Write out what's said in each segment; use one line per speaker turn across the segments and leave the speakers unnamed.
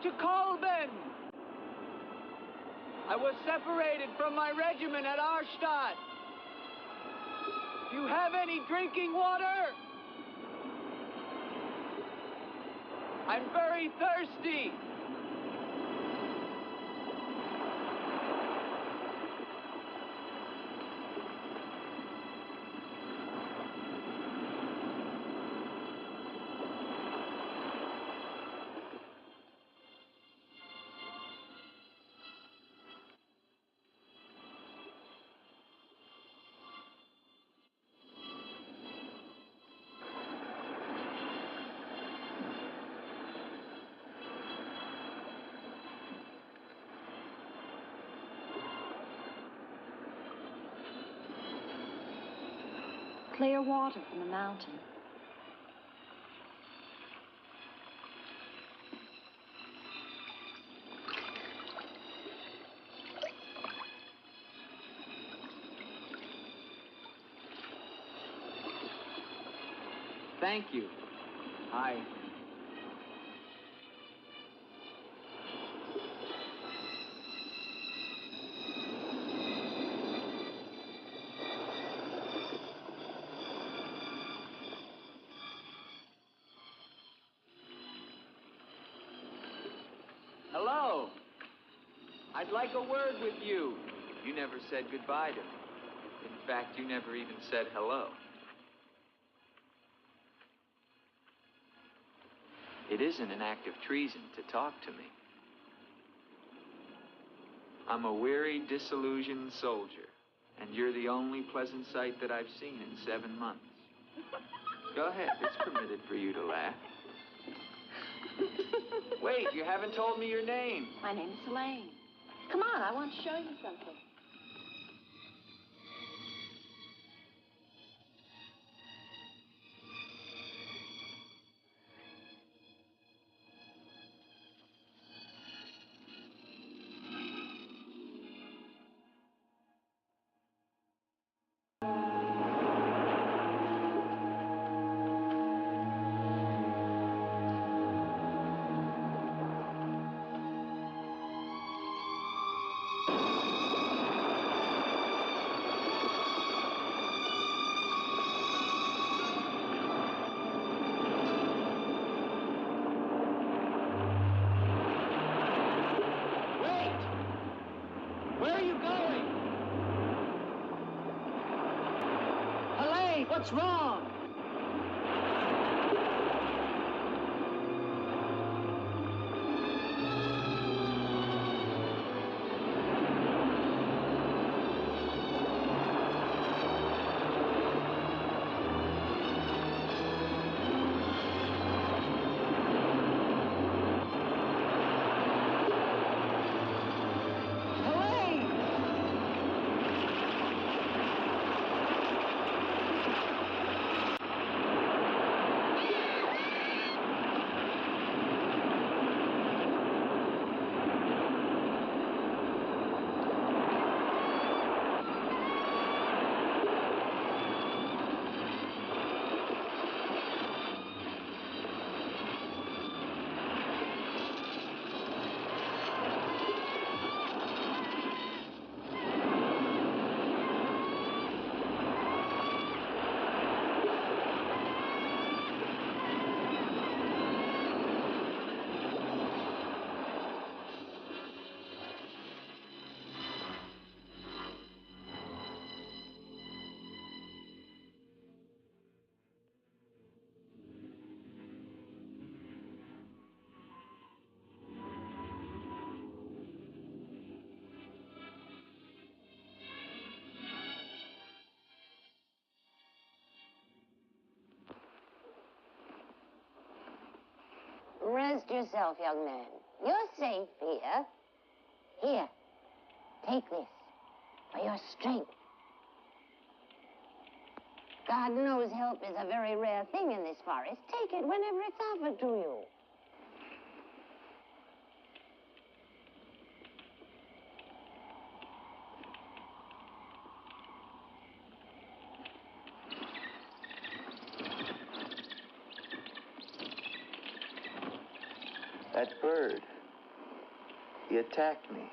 to Colman. I was separated from my regiment at Arstadt. Do you have any drinking water? I'm very thirsty.
Clear water from the mountain.
Thank you. Hello. I'd like a word with you. You never said goodbye to me. In fact, you never even said hello. It isn't an act of treason to talk to me. I'm a weary, disillusioned soldier, and you're the only pleasant sight that I've seen in 7 months. Go ahead, it's permitted for you to laugh. Wait, you haven't told me your name.
My name's Elaine. Come on, I want to show you something.
What's wrong?
Rest yourself, young man. You're safe here. Here, take this for your strength. God knows help is a very rare thing in this forest. Take it whenever it's offered to you.
That bird, He attacked me.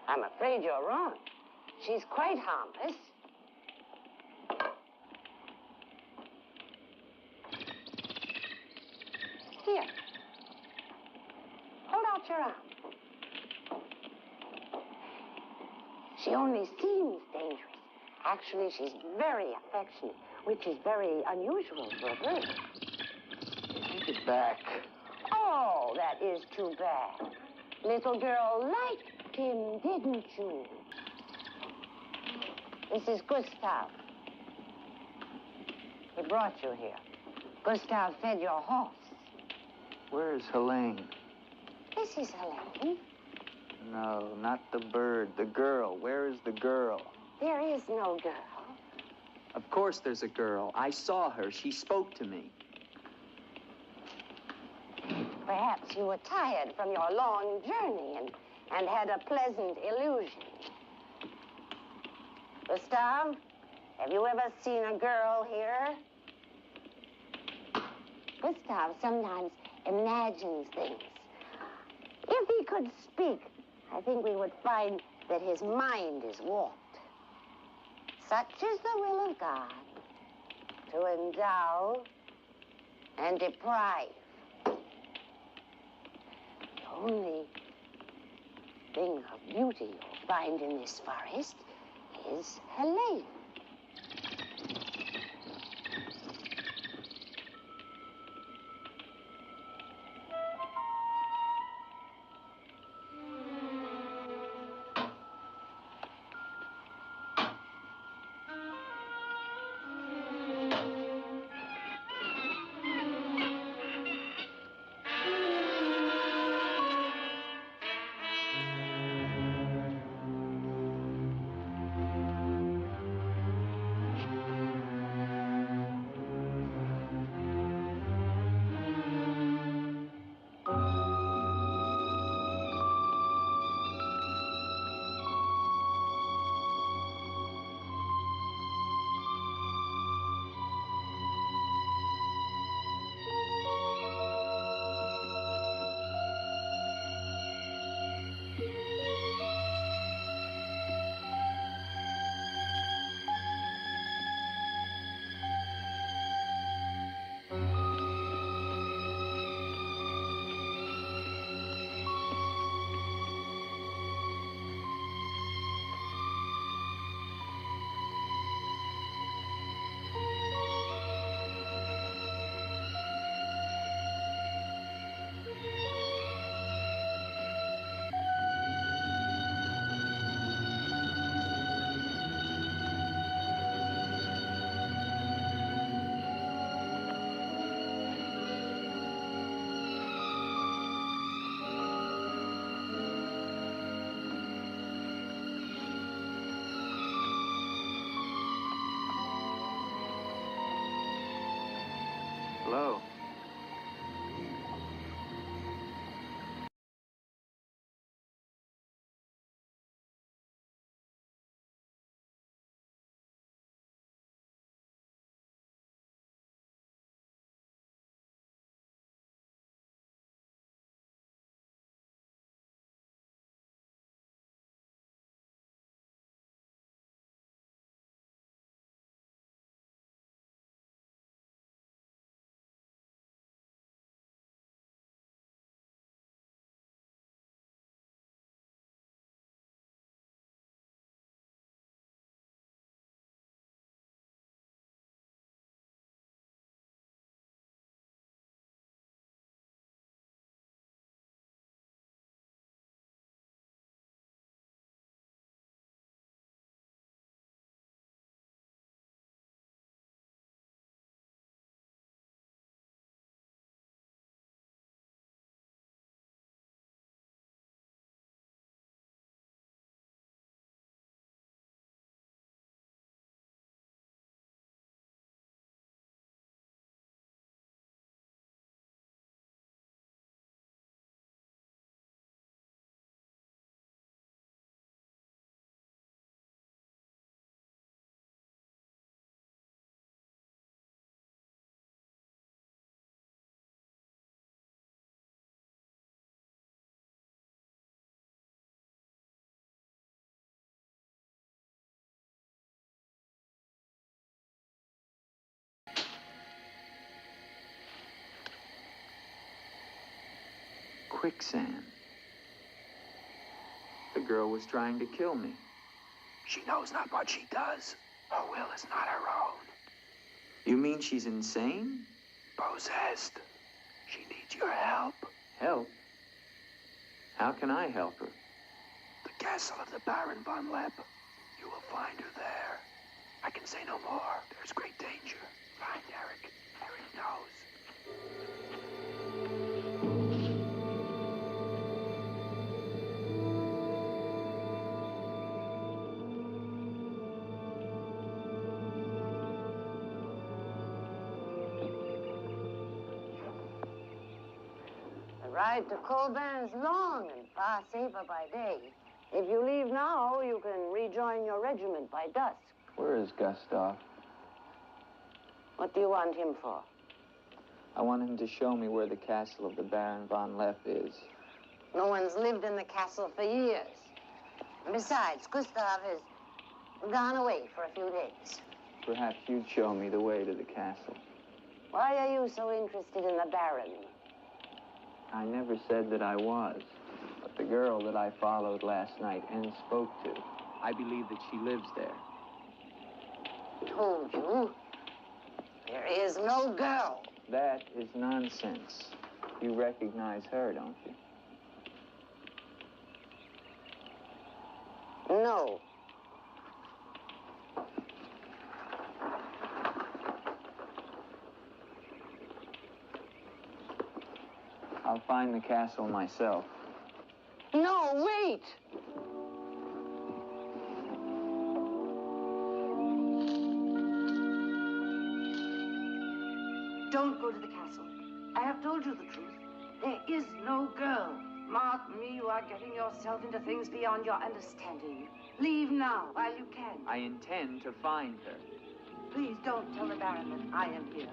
I'm afraid you're wrong. She's quite harmless. Here. Hold out your arm. She only seems dangerous. Actually, she's very affectionate, which is very unusual for a bird.
Take it back.
Oh, that is too bad. Little girl liked him, didn't you? This is Gustav. He brought you here. Gustav fed your horse.
Where is Helene?
This is Helene.
No, not the bird. The girl. Where is the girl?
There is no girl.
Of course there's a girl. I saw her. She spoke to me.
Perhaps you were tired from your long journey and had a pleasant illusion. Gustav, have you ever seen a girl here? Gustav sometimes imagines things. If he could speak, I think we would find that his mind is warped. Such is the will of God, to endow and deprive. The only thing of beauty you'll find in this forest is Helene.
quicksand. The girl was trying to kill me.
She knows not what she does. Her will is not her own.
You mean she's insane?
Possessed. She needs your help.
Help? How can I help her?
The castle of the Baron von Lepp. You will find her there. I can say no more. There's great danger. Find Eric. Eric knows.
The ride to Corman is long and far safer by day. If you leave now, you can rejoin your regiment by dusk.
Where is Gustav?
What do you want him for?
I want him to show me where the castle of the Baron von Lepp is.
No one's lived in the castle for years. And besides, Gustav has gone away for a few days.
Perhaps you'd show me the way to the castle.
Why are you so interested in the Baron?
I never said that I was. But the girl that I followed last night and spoke to, I believe that she lives there.
Told you. There is no girl.
That is nonsense. You recognize her, don't you?
No.
I'll find the castle myself.
No, wait!
Don't go to the castle. I have told you the truth. There is no girl. Mark me, you are getting yourself into things beyond your understanding. Leave now, while you can.
I intend to find her.
Please don't tell the Baron that I am here.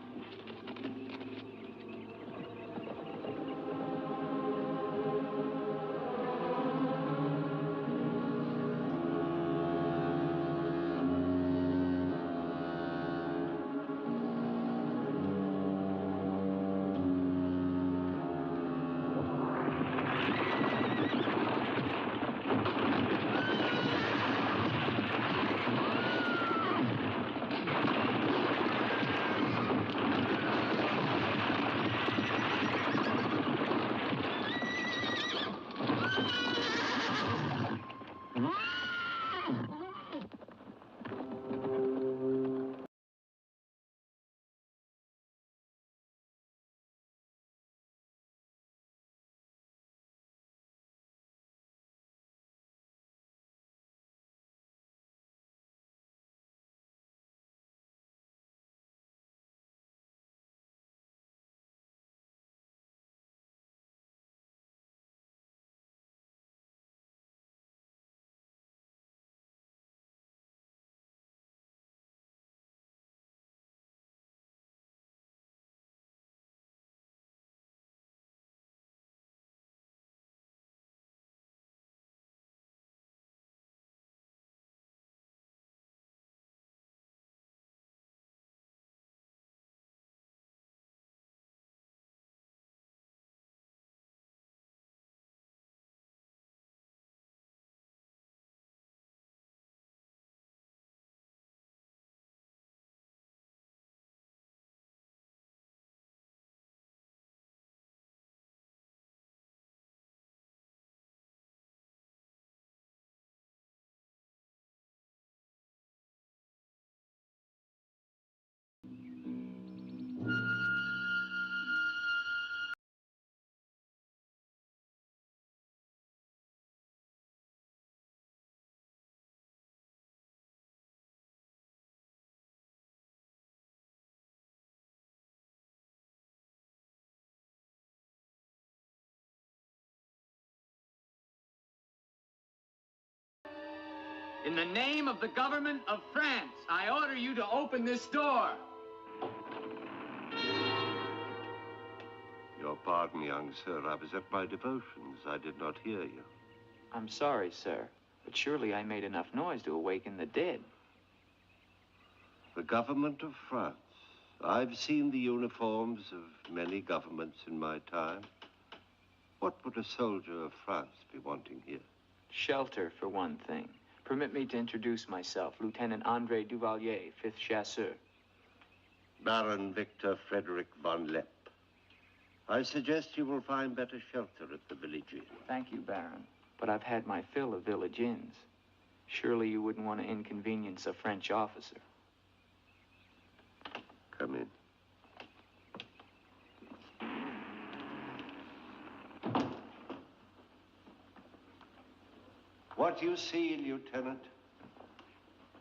In the name of the government of France, I order you to open this door.
Your pardon, young sir. I was at my devotions. I did not hear you.
I'm sorry, sir, but surely I made enough noise to awaken the dead.
The government of France. I've seen the uniforms of many governments in my time. What would a soldier of France be wanting here?
Shelter, for one thing. Permit me to introduce myself, Lieutenant Andre Duvalier, 5th Chasseur.
Baron Victor Frederick von Lepp. I suggest you will find better shelter at the village inn.
Thank you, Baron. But I've had my fill of village inns. Surely you wouldn't want to inconvenience a French officer.
Come in. What you see, Lieutenant,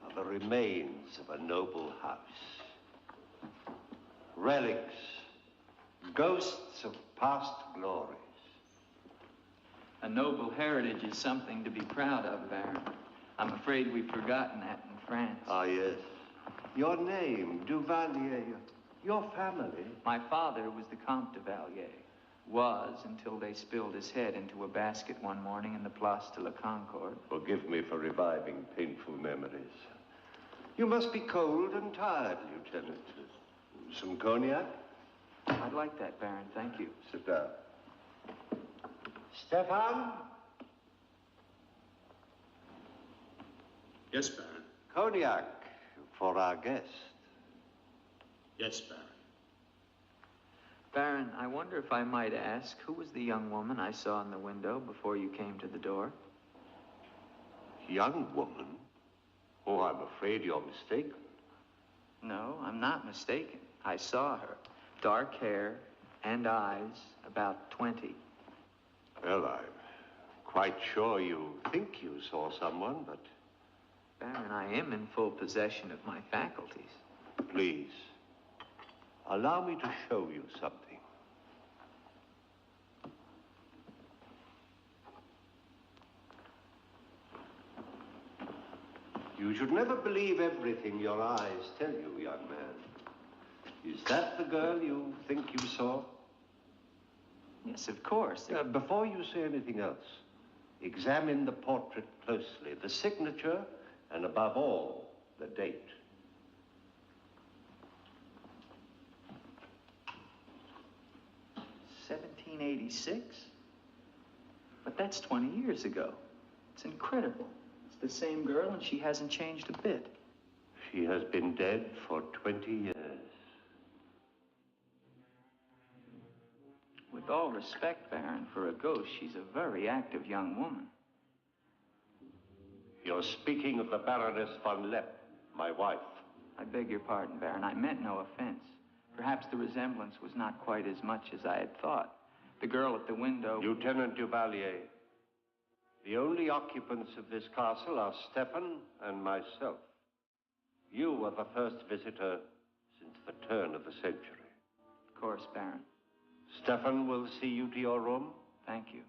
are the remains of a noble house. Relics, ghosts of past glories.
A noble heritage is something to be proud of, Baron. I'm afraid we've forgotten that in France.
Ah, yes. Your name, Duvalier, your family.
My father was the Comte de Valier. Was until they spilled his head into a basket one morning in the Place de la Concorde.
Forgive me for reviving painful memories. You must be cold and tired, Lieutenant. Some cognac?
I'd like that, Baron. Thank you.
Sit down. Stefan?
Yes, Baron.
Cognac for our guest.
Yes, Baron.
Baron, I wonder if I might ask, who was the young woman I saw in the window before you came to the door?
Young woman? Oh, I'm afraid you're mistaken.
No, I'm not mistaken. I saw her. Dark hair and eyes, about 20.
Well, I'm quite sure you think you saw someone, but...
Baron, I am in full possession of my faculties.
Please, allow me to show you something. You should never believe everything your eyes tell you, young man. Is that the girl you think you saw?
Yes, of course.
Before you say anything else, examine the portrait closely, the signature, and above all, the date.
$1786? But that's 20 years ago. It's incredible. It's the same girl, and she hasn't changed a bit.
She has been dead for 20 years.
With all respect, Baron, for a ghost, she's a very active young woman.
You're speaking of the Baroness von Lepp, my wife.
I beg your pardon, Baron. I meant no offense. Perhaps the resemblance was not quite as much as I had thought. The girl at the window...
Lieutenant Duvalier, the only occupants of this castle are Stefan and myself. You are the first visitor since the turn of the century.
Of course, Baron.
Stefan will see you to your room.
Thank you.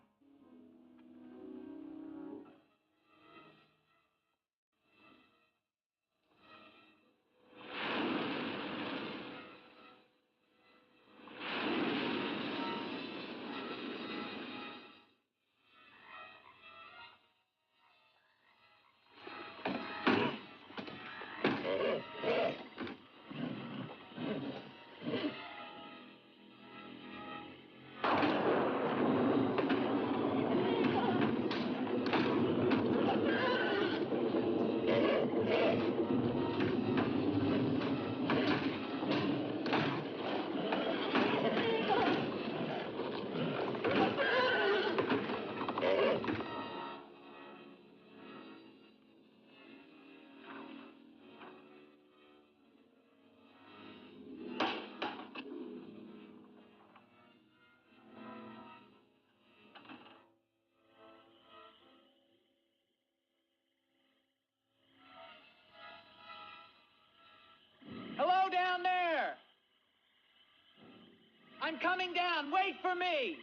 Hello down there! I'm coming down. Wait for me!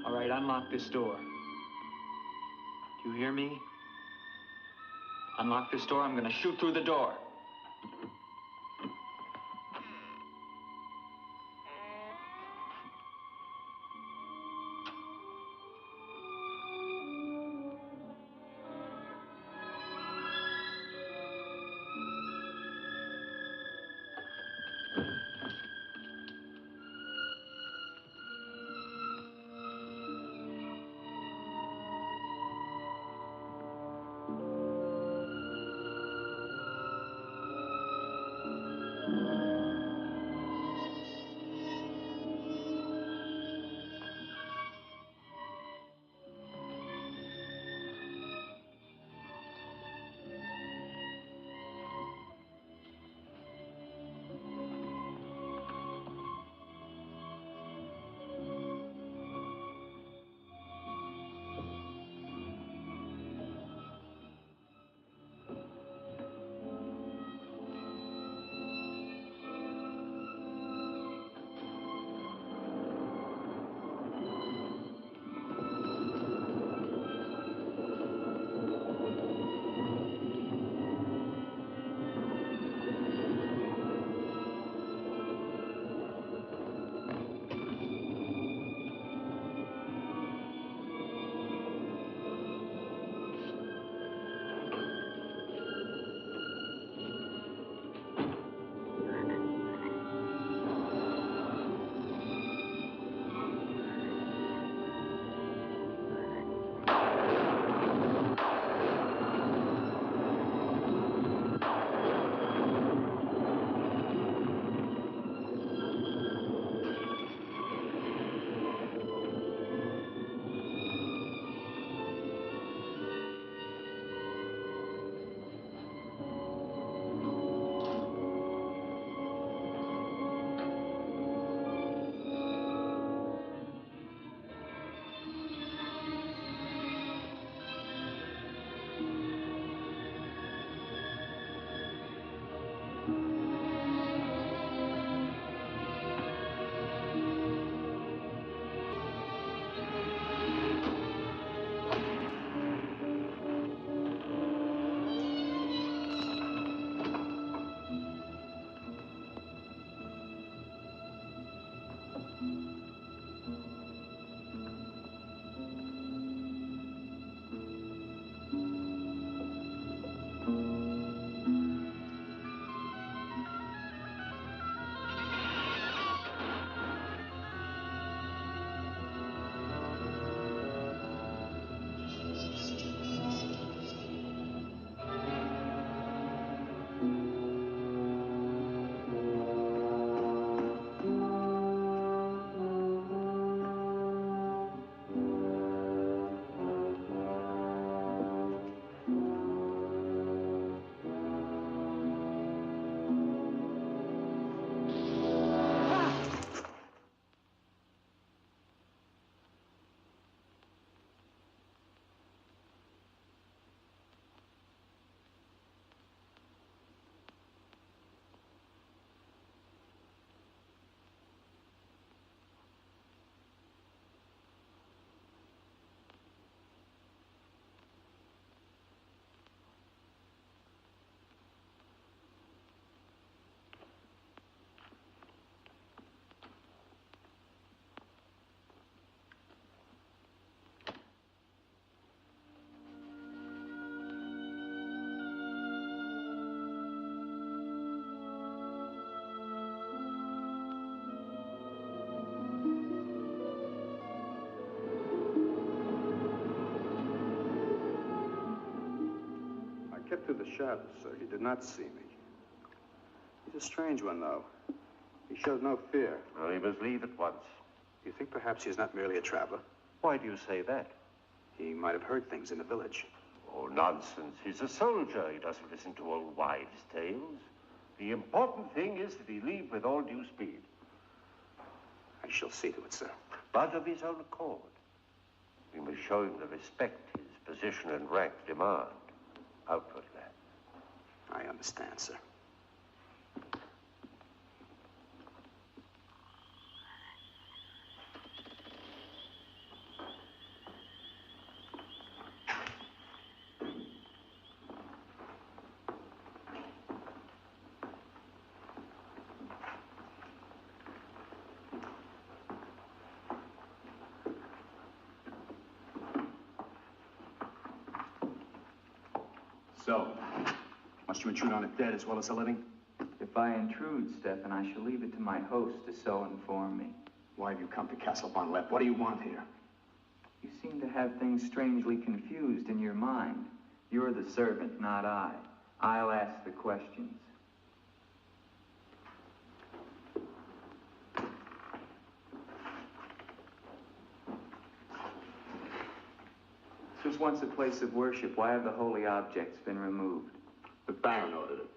All right, unlock this door. Do you hear me? Unlock this door, I'm gonna shoot through the door.
Kept through the shadows, sir. He did not see me. He's a strange one, though. He showed no fear.
Well, he must leave at once.
Do you think perhaps he's not merely a traveler?
Why do you say that?
He might have heard things in the village.
Oh, nonsense. He's a soldier. He doesn't listen to old wives' tales. The important thing is that he leave with all due speed.
shall see to it, sir.
But of his own accord. We must show him the respect his position and rank demand outwardly.
I understand, sir. So, must you intrude on a dead as well as a living?
If I intrude, Stefan, I shall leave it to my host to so inform me.
Why have you come to Castle Von Lepp? What do you want here?
You seem to have things strangely confused in your mind. You're the servant, not I. I'll ask the questions. This was once a place of worship. Why have the holy objects been removed?
The Baron ordered it.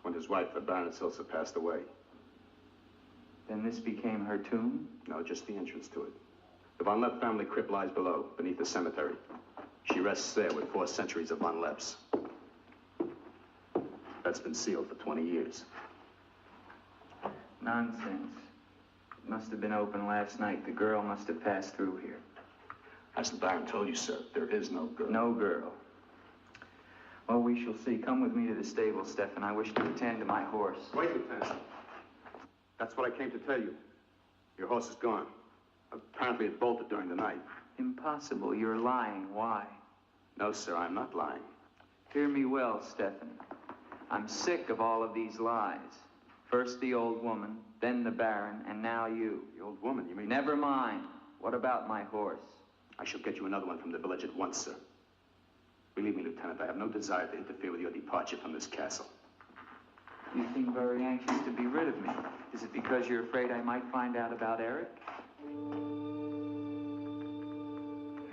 When his wife, the Baroness Ilsa, passed away.
Then this became her tomb?
No, just the entrance to it. The Von Lepp family crypt lies below, beneath the cemetery. She rests there with 4 centuries of Von Lepps. That's been sealed for 20 years.
Nonsense. It must have been open last night. The girl must have passed through here.
As the Baron told you, sir, there is no girl.
No girl. Well, we shall see. Come with me to the stable, Stefan. I wish to attend to my horse.
Wait, Lieutenant. That's what I came to tell you. Your horse is gone. Apparently it bolted during the night.
Impossible. You're lying. Why?
No, sir, I'm not lying.
Hear me well, Stefan. I'm sick of all of these lies. First the old woman, then the Baron, and now you.
The old woman, you mean?
Never mind. What about my horse?
I shall get you another one from the village at once, sir. Believe me, Lieutenant, I have no desire to interfere with your departure from this castle.
You seem very anxious to be rid of me. Is it because you're afraid I might find out about Eric?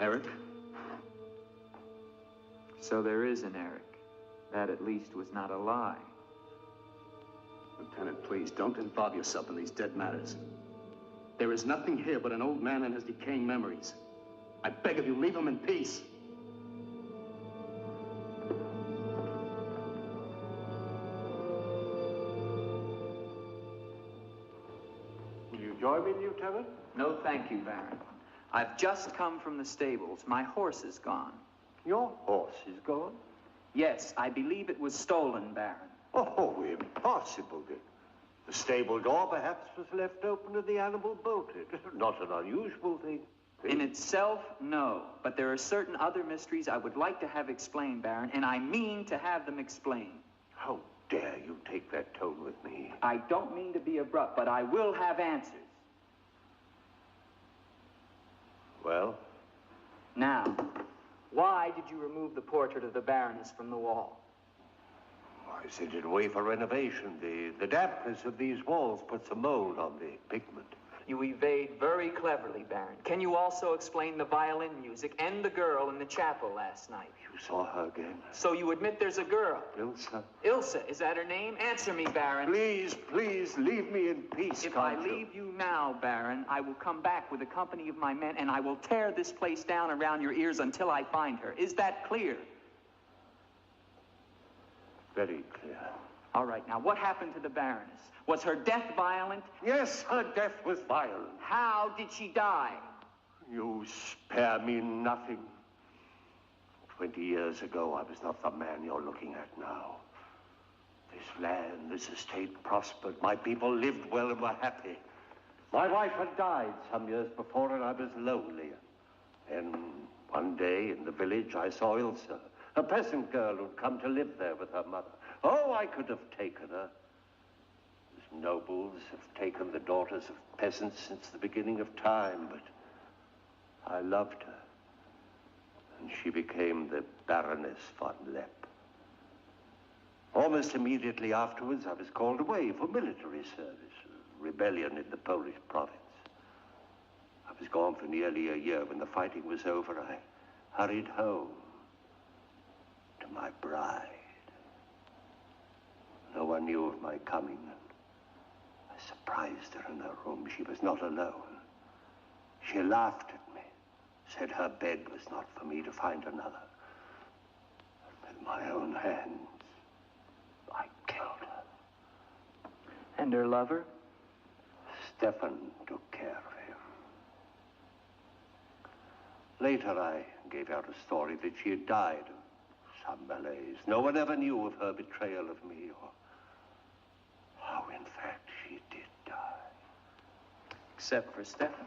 Eric?
So there is an Eric. That at least was not a lie.
Lieutenant, please, don't involve yourself in these dead matters. There is nothing here but an old man and his decaying memories. I beg of you, leave him in peace.
Will you join me, Lieutenant?
No, thank you, Baron. I've just come from the stables. My horse is gone.
Your horse is gone?
Yes, I believe it was stolen, Baron.
Oh, impossible. The stable door perhaps was left open and the animal bolted. Not an unusual thing.
In itself, no. But there are certain other mysteries I would like to have explained, Baron, and I mean to have them explained.
How dare you take that tone with me?
I don't mean to be abrupt, but I will have answers.
Well?
Now, why did you remove the portrait of the Baroness from the wall?
I sent it away for renovation. The dampness of these walls puts a mold on the pigment.
You evade very cleverly, Baron. Can you also explain the violin music and the girl in the chapel last night?
You saw her again?
So you admit there's a girl?
Ilsa.
Ilsa, is that her name? Answer me, Baron.
Please, please, leave me in peace,
If I leave you now, Baron, I will come back with a company of my men, and I will tear this place down around your ears until I find her. Is that clear?
Very clear.
All right, now, what happened to the Baroness? Was her death violent?
Yes, her death was violent.
How did she die?
You spare me nothing. 20 years ago, I was not the man you're looking at now. This land, this estate prospered. My people lived well and were happy. My wife had died some years before, and I was lonely. And one day in the village, I saw Ilsa, a peasant girl who'd come to live there with her mother. Oh, I could have taken her. As nobles have taken the daughters of peasants since the beginning of time, but I loved her. And she became the Baroness von Lepp. Almost immediately afterwards, I was called away for military service, a rebellion in the Polish province. I was gone for nearly a year. When the fighting was over, I hurried home to my bride. No one knew of my coming, and I I surprised her in her room. She was not alone. She laughed at me, said her bed was not for me to find another. And with my own hands, I killed her.
And her lover?
Stefan took care of him. Later, I gave out a story that she had died of some malaise. No one ever knew of her betrayal of me, or how, in fact, she did die.
Except for Stefan.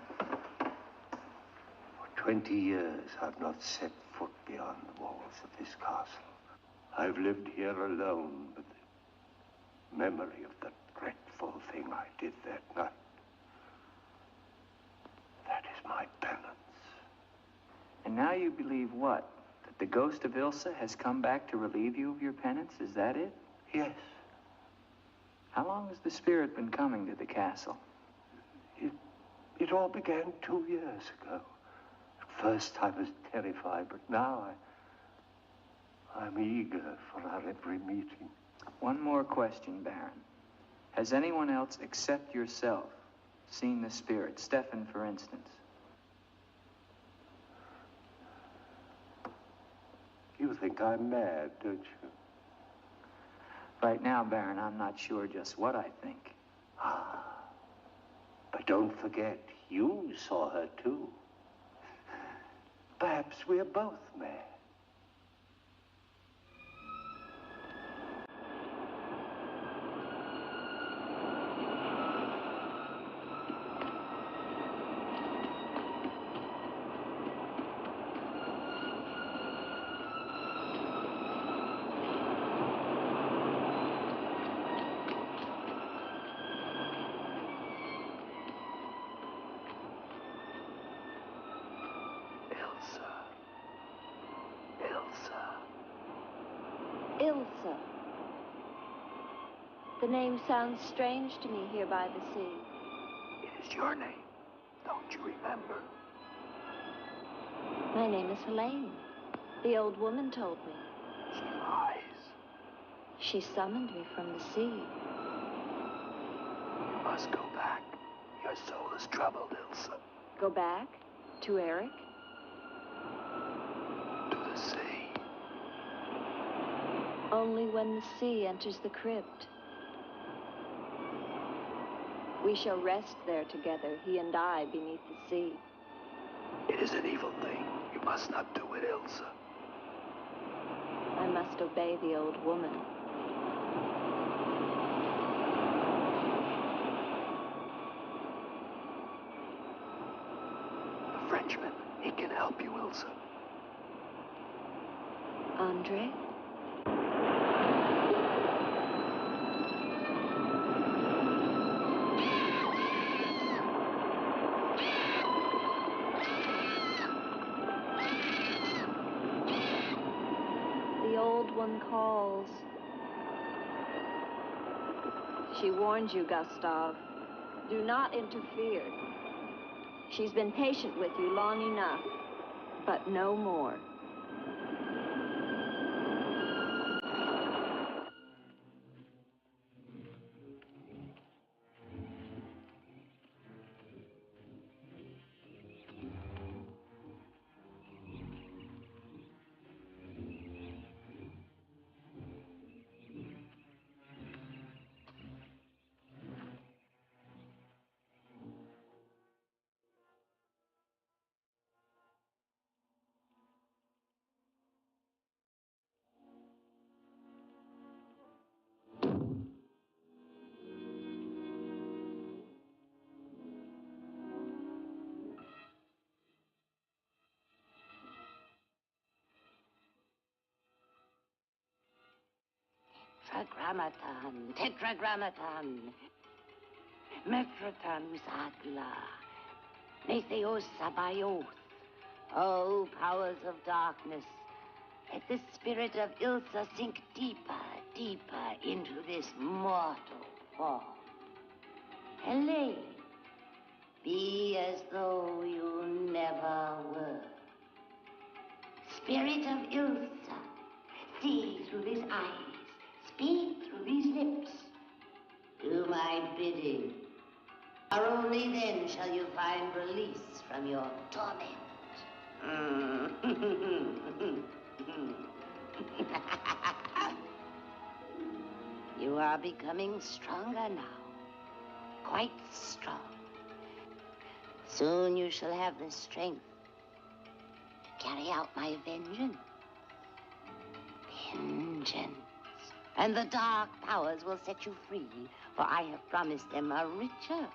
For 20 years, I've not set foot beyond the walls of this castle. I've lived here alone with the memory of the dreadful thing I did that night. That is my penance.
And now you believe what? That the ghost of Ilsa has come back to relieve you of your penance? Is that it?
Yes.
How long has the spirit been coming to the castle?
It all began 2 years ago. At first I was terrified, but now I'm eager for our every meeting.
One more question, Baron. Has anyone else except yourself seen the spirit? Stefan, for instance.
You think I'm mad, don't you?
Right now, Baron, I'm not sure just what I think.
Ah. But don't forget, you saw her too. Perhaps we're both mad.
Ilsa. The name sounds strange to me here by the sea.
It is your name. Don't you remember?
My name is Helene. The old woman told me.
She lies.
She summoned me from the sea.
You must go back. Your soul is troubled, Ilsa.
Go back? To Eric?
To the sea.
Only when the sea enters the crypt. We shall rest there together, he and I, beneath the sea.
It is an evil thing. You must not do it, Ilsa.
I must obey the old woman.
The Frenchman, he can help you, Ilsa.
Andre? One calls. She warns you, Gustav. Do not interfere. She's been patient with you long enough, but no more.
Tetragrammaton, tetragrammaton. Mephroton usagla. Netheos sabayoth. O powers of darkness, let the spirit of Ilsa sink deeper, deeper into this mortal form. Helene, be as though you never were. Spirit of Ilsa, see through these eyes, speak through these lips. Do my bidding.
For only then shall you find release from your torment. You are becoming stronger now. Quite strong. Soon you shall have the strength to carry out my vengeance. Vengeance. And the dark powers will set you free, for I have promised them a richer prize.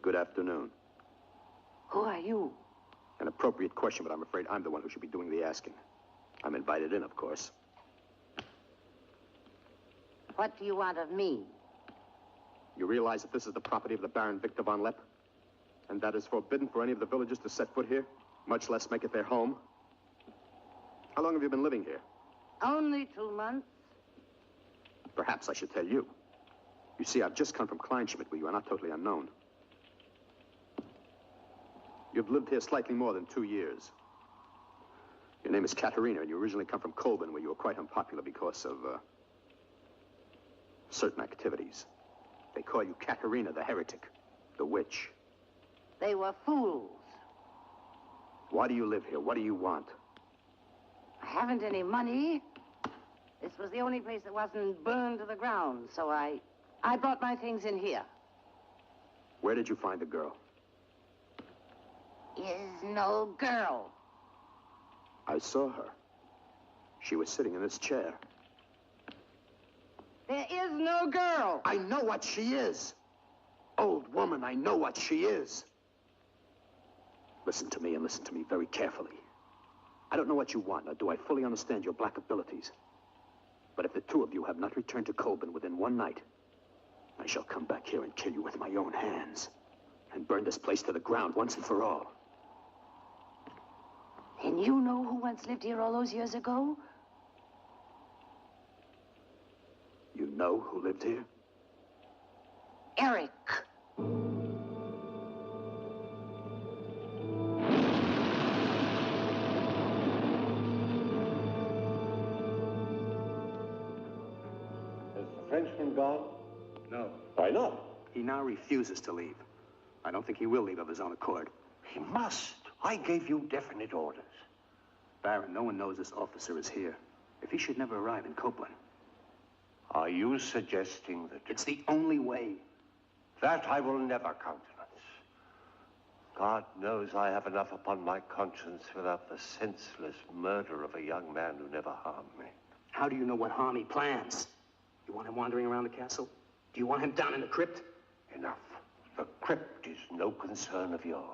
Good afternoon.
Who are you?
An appropriate question, but I'm afraid I'm the one who should be doing the asking. I'm invited in, of course.
What do you want of me?
You realize that this is the property of the Baron Victor von Lepp? And that is forbidden for any of the villagers to set foot here, much less make it their home? How long have you been living here?
Only 2 months.
Perhaps I should tell you. You see, I've just come from Kleinschmidt, where you are not totally unknown. You've lived here slightly more than 2 years. Your name is Katerina, and you originally come from Colburn, where you were quite unpopular because of, certain activities. They call you Katerina the heretic, the witch.
They were fools.
Why do you live here? What do you want?
I haven't any money. This was the only place that wasn't burned to the ground, so I brought my things in here.
Where did you find the girl?
Is no girl.
I saw her. She was sitting in this chair.
There is no girl.
I know what she is. Old woman, I know what she is. Listen to me, and listen to me very carefully. I don't know what you want, nor do I fully understand your black abilities. But if the two of you have not returned to Colburn within one night, I shall come back here and kill you with my own hands, and burn this place to the ground once and for all.
And you know who once lived here all those years ago?
You know who lived here?
Eric.
Has the Frenchman gone?
No.
Why not?
He now refuses to leave. I don't think he will leave of his own accord.
He must. I gave you definite orders.
Baron, no one knows this officer is here. If he should never arrive in Copeland.
Are you suggesting that...
It's the only way.
That I will never countenance. God knows I have enough upon my conscience without the senseless murder of a young man who never harmed me.
How do you know what harm he plans? You want him wandering around the castle? Do you want him down in the crypt?
Enough. The crypt is no concern of yours.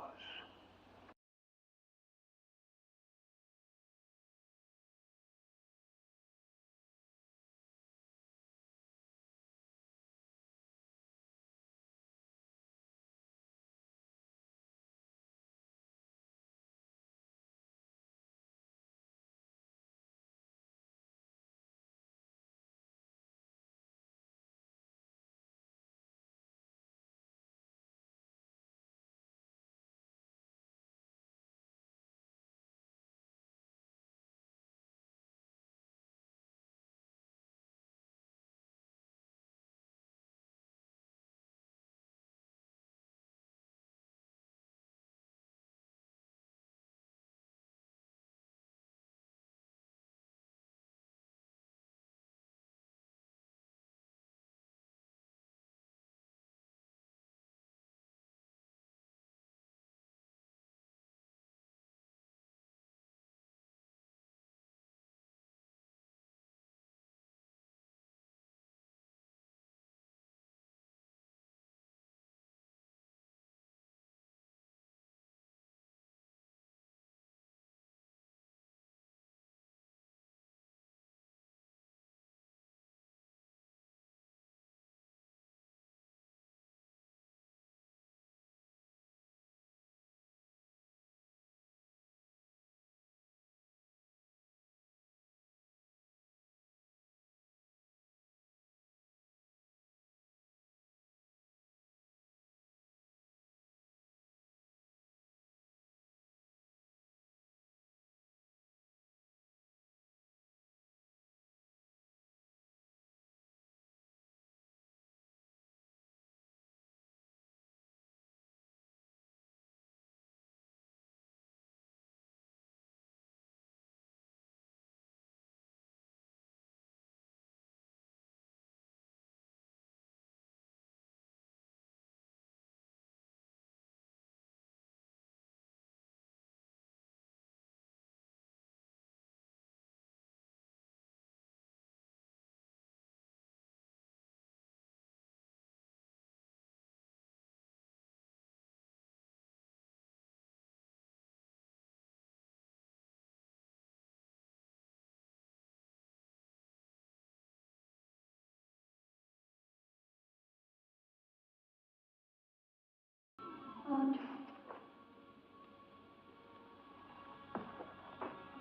Andre.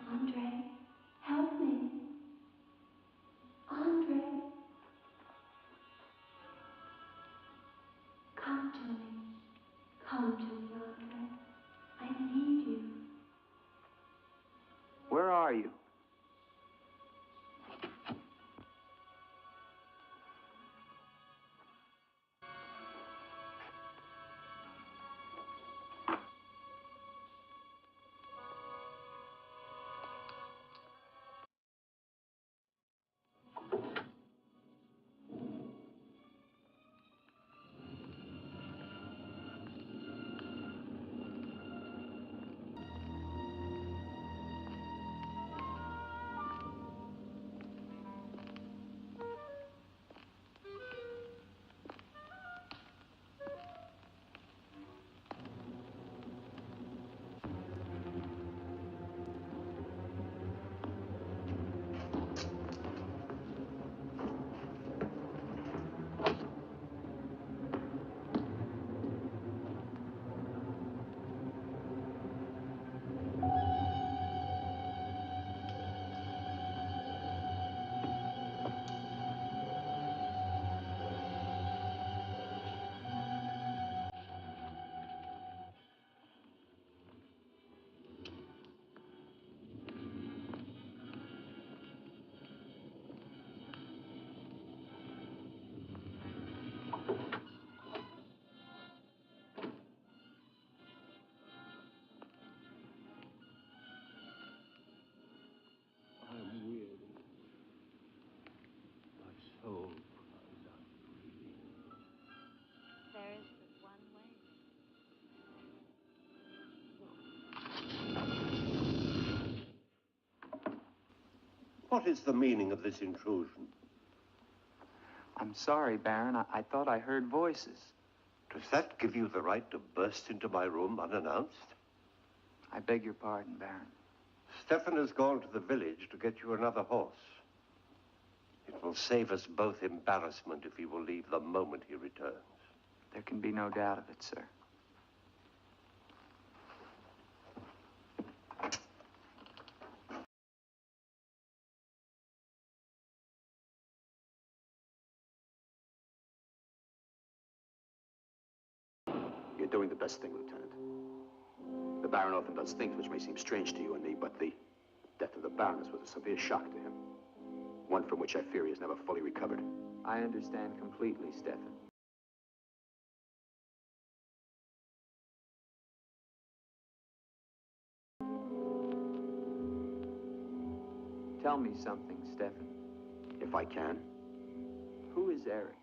Andre, help me. Andre. Come to me. Come to me, Andre. I need you.
Where are you?
There is but one way.
What is the meaning of this intrusion?
I'm sorry, Baron. I thought I heard voices.
Does that give you the right to burst into my room unannounced?
I beg your pardon, Baron.
Stefan has gone to the village to get you another horse. It will save us both embarrassment if he will leave the moment he returns.
There can be no doubt of it, sir.
You're doing the best thing, Lieutenant. The Baron often does things which may seem strange to you and me, but the death of the Baroness was a severe shock to him. One from which I fear he has never fully recovered.
I understand completely, Stefan. Tell me something, Stefan.
If I can.
Who is Eric?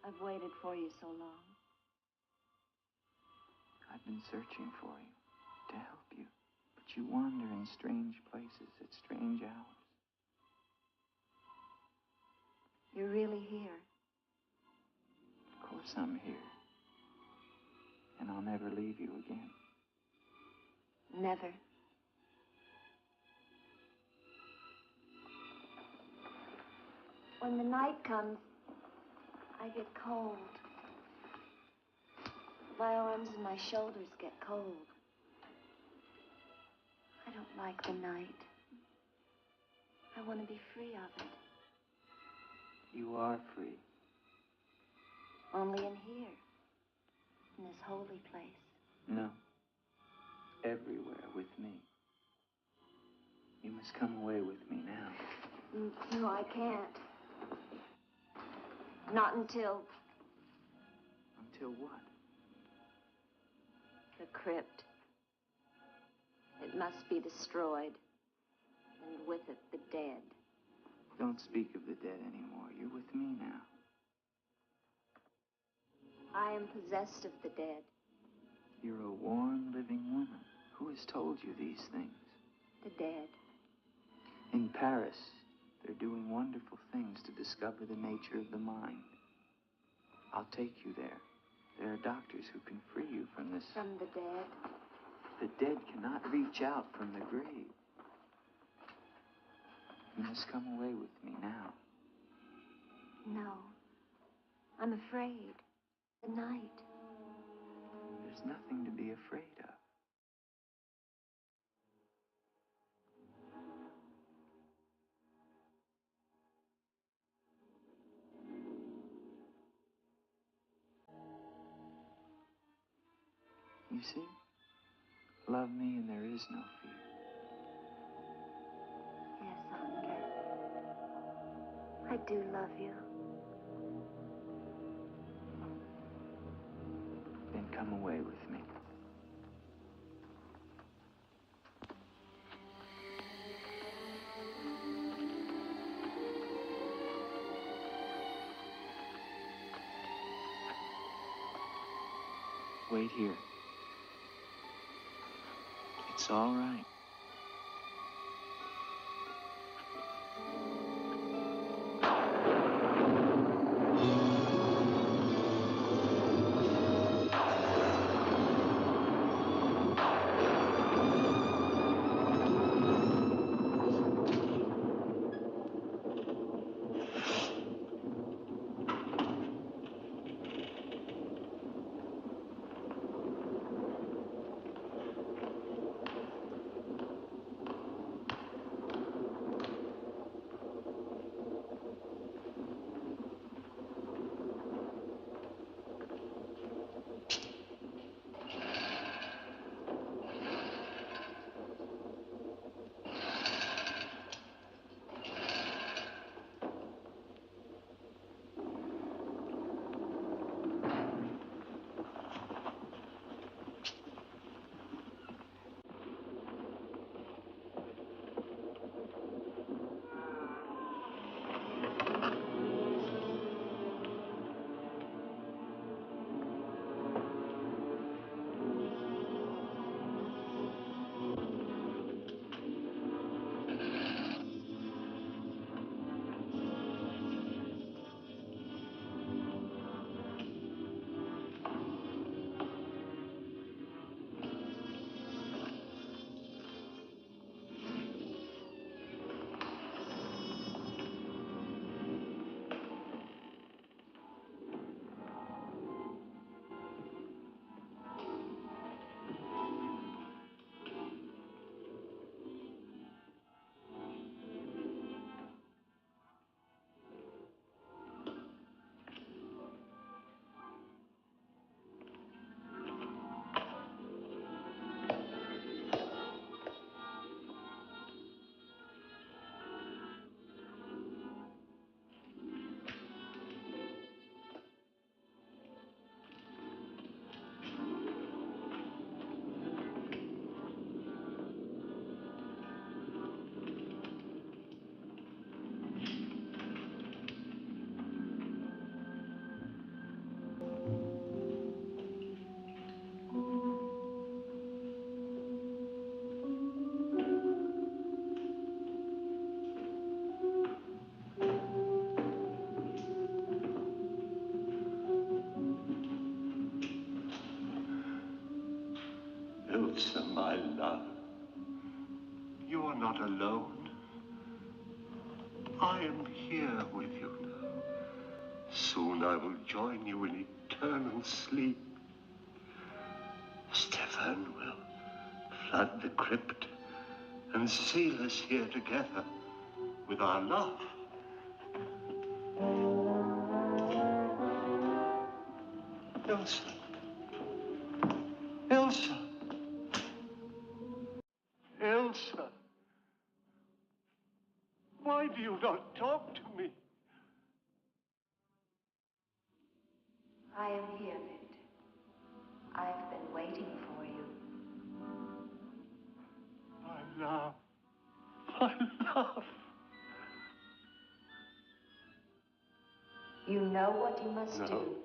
I've waited for you so long.
I've been searching for you, to help you. But you wander in strange places at strange hours.
You're really here.
Of course I'm here. And I'll never leave you again.
Never. When the night comes, I get cold. My arms and my shoulders get cold. I don't like the night. I want to be free of it.
You are free.
Only in here, in this holy place.
No. Everywhere with me. You must come away with me now.
No, I can't. Not until...
Until what?
The crypt. It must be destroyed. And with it, the dead.
Don't speak of the dead anymore. You're with me now.
I am possessed of the dead.
You're a warm, living woman. Who has told you these things?
The dead.
In Paris, they're doing wonderful things to discover the nature of the mind. I'll take you there. There are doctors who can free you from this.
From the dead?
The dead cannot reach out from the grave. You must come away with me now.
No. I'm afraid. The night.
There's nothing to be afraid of. You see? Love me and there is no fear.
Yes, Andre. I do love you.
Then come away with me. Wait here. It's all right.
Ilsa, my love, you are not alone. I am here with you now. Soon I will join you in eternal sleep. Stefan will flood the crypt and seal us here together with our love. Ilsa. Ilsa. Ilsa. Why do you not talk to me?
I am here, Victor. I've been waiting for you.
My love. My love.
You know what you must do.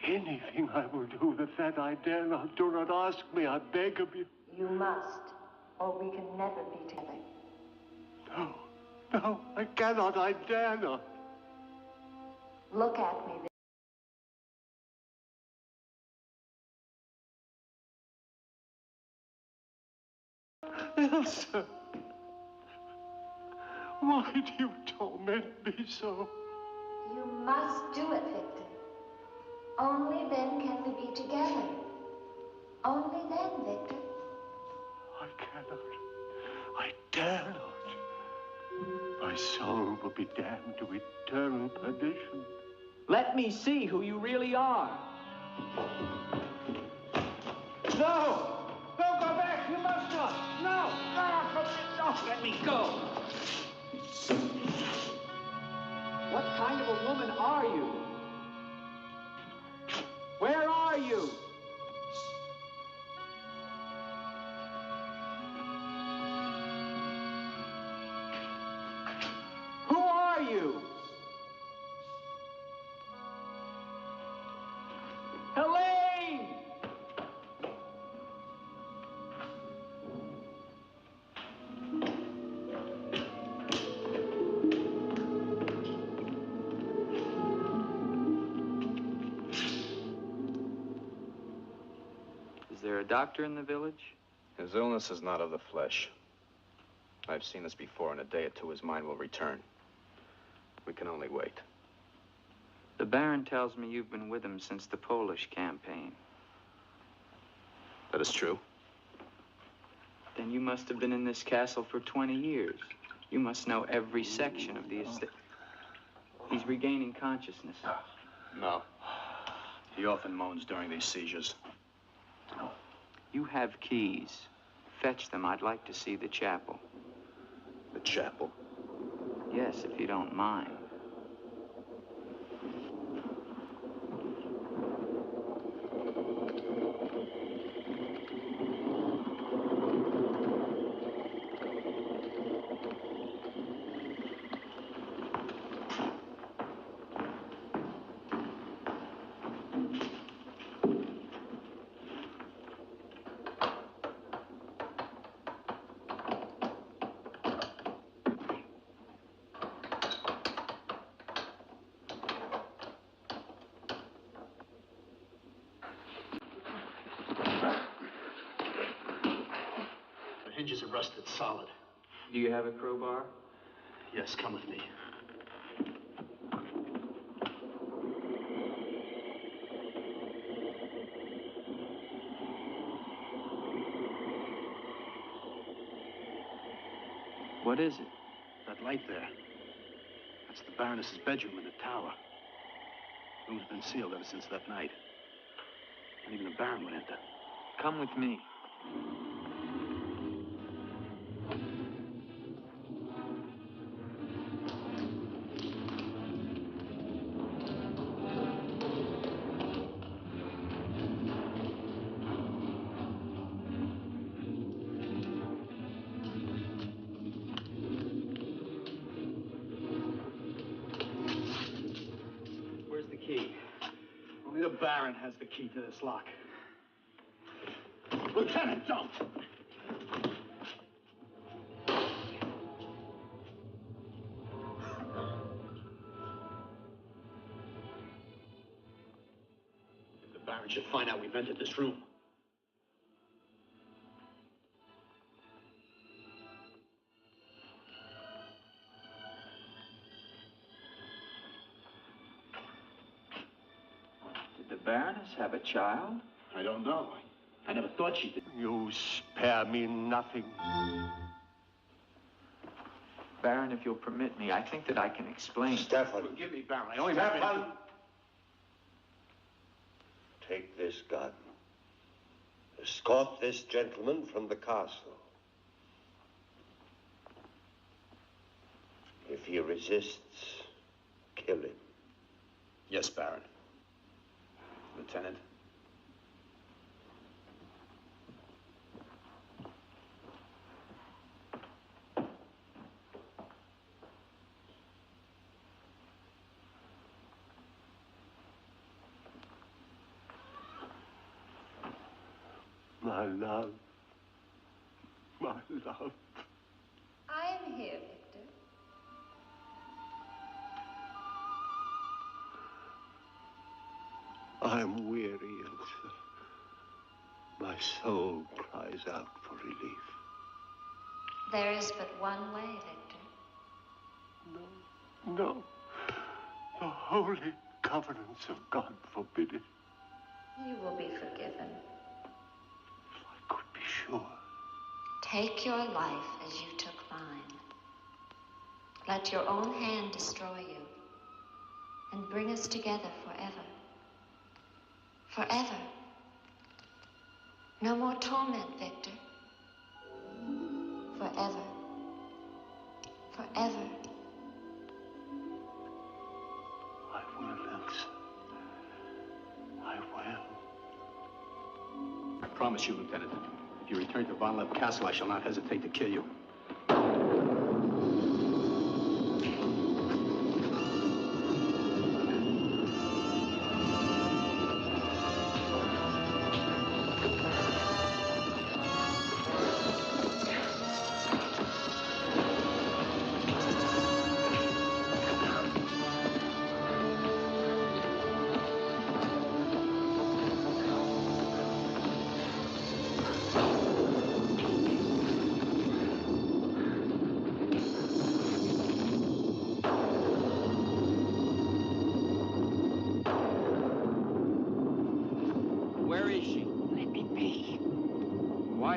Anything I will do that I dare not. Do not ask me, I beg of you.
You must, or we can never be together.
No, no, I cannot, I dare not.
Look at me,
Ilsa, why do you torment me so?
You must do it, Victor. Only then can we be together. Only then, Victor.
I cannot. I dare not. My soul will be damned to eternal perdition.
Let me see who you really are. No! Don't go back! You must not! No! No! Let me go! What kind of a woman are you? Where are you? Who are you? Helene!
doctor in the village?
His illness is not of the flesh. I've seen this before. In a day or two, his mind will return. We can only wait.
The Baron tells me you've been with him since the Polish campaign.
That is true.
Then you must have been in this castle for 20 years. You must know every section of the estate. He's regaining consciousness.
No. He often moans during these seizures.
You have keys. Fetch them. I'd like to see the chapel.
The chapel?
Yes, if you don't mind.
Hinges are rusted solid.
Do you have a crowbar?
Yes, come with me.
What is it?
That light there. That's the Baroness's bedroom in the tower. The room's been sealed ever since that night. Not even the Baron would enter.
Come with me.
Only the Baron has the key to this lock. Lieutenant, don't! If the Baron should find out we've entered this room.
Did the Baroness have a child?
I don't know. I never thought she did.
You spare me nothing.
Baron, if you'll permit me, I think that I can explain.
Stefan.
Forgive me, Baron. I only
Stefan! Take this gun. Escort this gentleman from the castle. If he resists, kill him.
Yes, Baron. Lieutenant.
My love. My love.
I am here, Victor.
I'm weary, Elsa. My soul cries out for relief.
There is but one way, Victor.
No, no. The holy covenants of God forbid it.
You will be forgiven.
If I could be sure.
Take your life as you took mine. Let your own hand destroy you and bring us together forever. Forever. No more torment, Victor. Forever. Forever.
I will, Elsa. I will.
I promise you, Lieutenant, if you return to Von Lepp Castle, I shall not hesitate to kill you.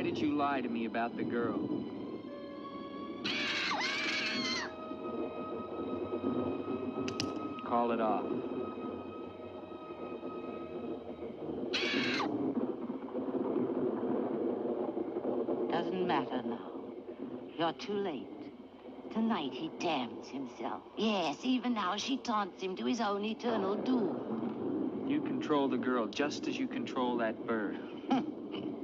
Why did you lie to me about the girl? Call it off.
Doesn't matter now. You're too late. Tonight he damns himself. Yes, even now she taunts him to his own eternal doom.
You control the girl just as you control that bird.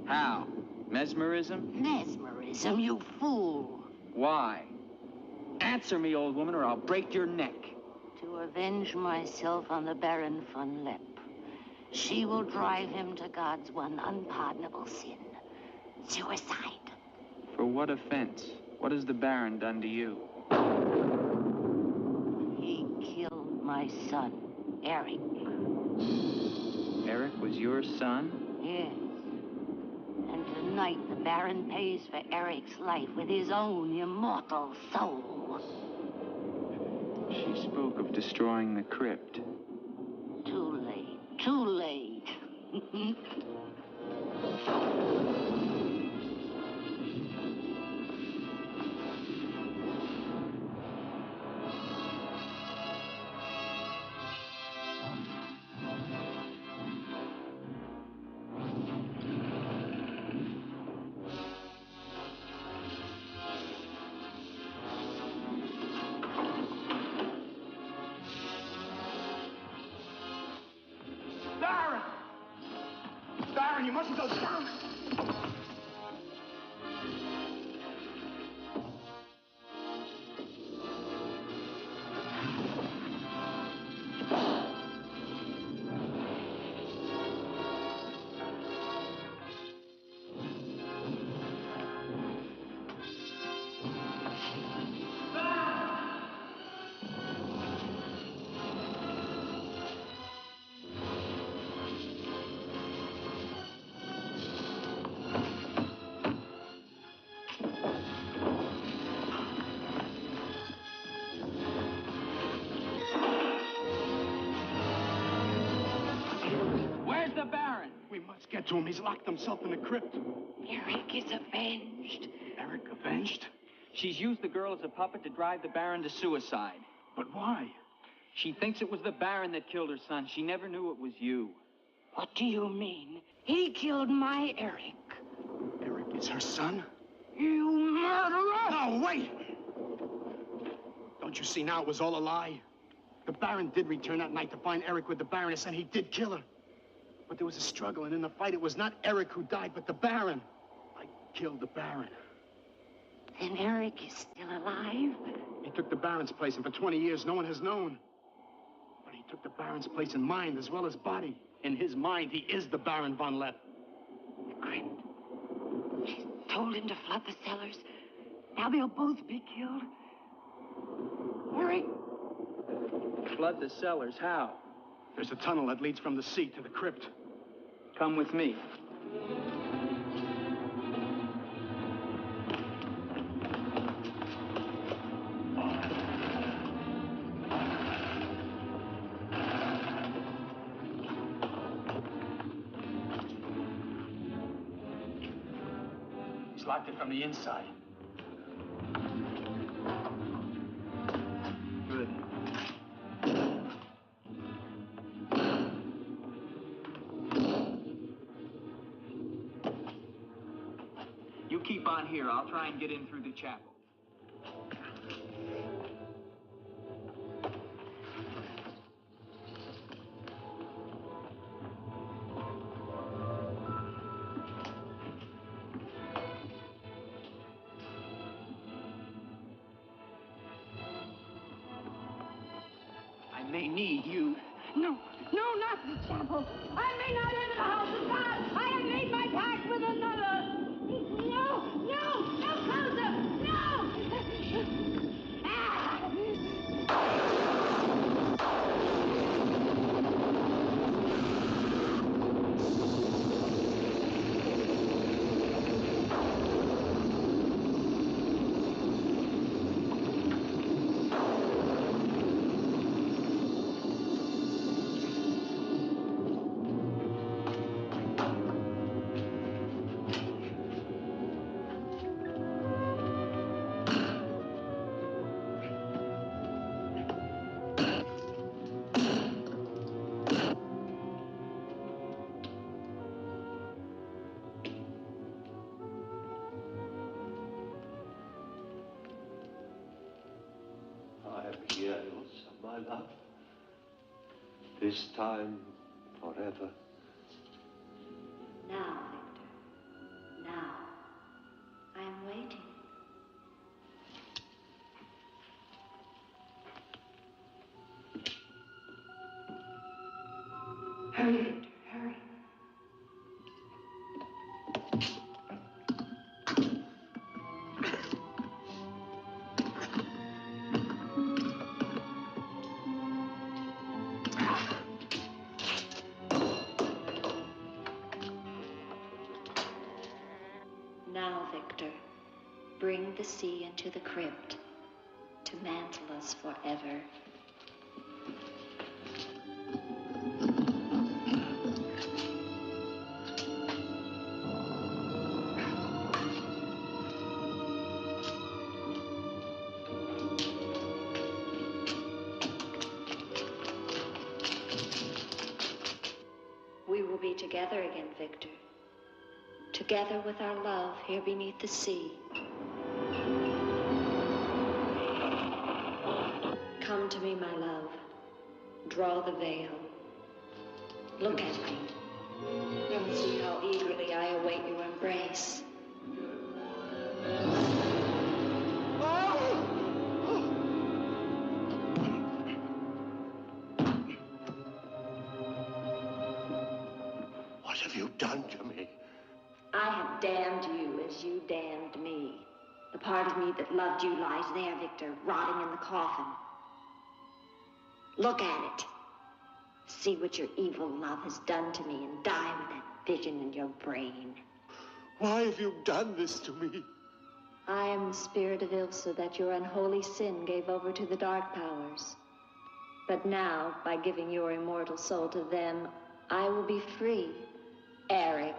How? Mesmerism?
Mesmerism, you fool.
Why? Answer me, old woman, or I'll break your neck.
To avenge myself on the Baron von Lepp. She will drive him to God's one unpardonable sin. Suicide.
For what offense? What has the Baron done to you?
He killed my son, Eric.
Eric was your son?
Yes. And tonight the Baron pays for Eric's life with his own immortal soul.
She spoke of destroying the crypt.
Too late. Too late.
Baron, you mustn't go down.
Get to him. He's locked himself in the crypt.
Eric is avenged.
Eric avenged?
She's used the girl as a puppet to drive the Baron to suicide.
But why?
She thinks it was the Baron that killed her son. She never knew it was you.
What do you mean? He killed my Eric.
Eric is her son?
You murderer!
No, wait! Don't you see now it was all a lie? The Baron did return that night to find Eric with the Baroness, and he did kill her. But there was a struggle, and in the fight, it was not Eric who died, but the Baron. I killed the Baron.
Then Eric is still alive?
He took the Baron's place, and for 20 years, no one has known. But he took the Baron's place in mind as well as body. In his mind, he is the Baron von Lepp.
The crypt. She's told him to flood the cellars. Now they'll both be killed. Eric.
Flood the cellars? How?
There's a tunnel that leads from the sea to the crypt.
Come with me.
He's locked it from the inside. Good.
You keep on here. I'll try and get in through the chapel. I may need you.
No, not the chapel. I may not enter the house of God. I have made my pact with another. No closer. No!
my love. This time, forever.
Now, Victor. Now. I am waiting.
Hurry, Victor, hurry.
Now, Victor, bring the sea into the crypt to mantle us forever. We will be together again, Victor. Together with our love here beneath the sea. Come to me, my love. Draw the veil. Look at me. And see how eagerly I await your embrace.
What have you done to me?
I have damned you as you damned me. The part of me that loved you lies there, Victor, rotting in the coffin. Look at it. See what your evil love has done to me and die with that vision in your brain.
Why have you done this to me?
I am the spirit of Ilsa that your unholy sin gave over to the dark powers. But now, by giving your immortal soul to them, I will be free. Eric.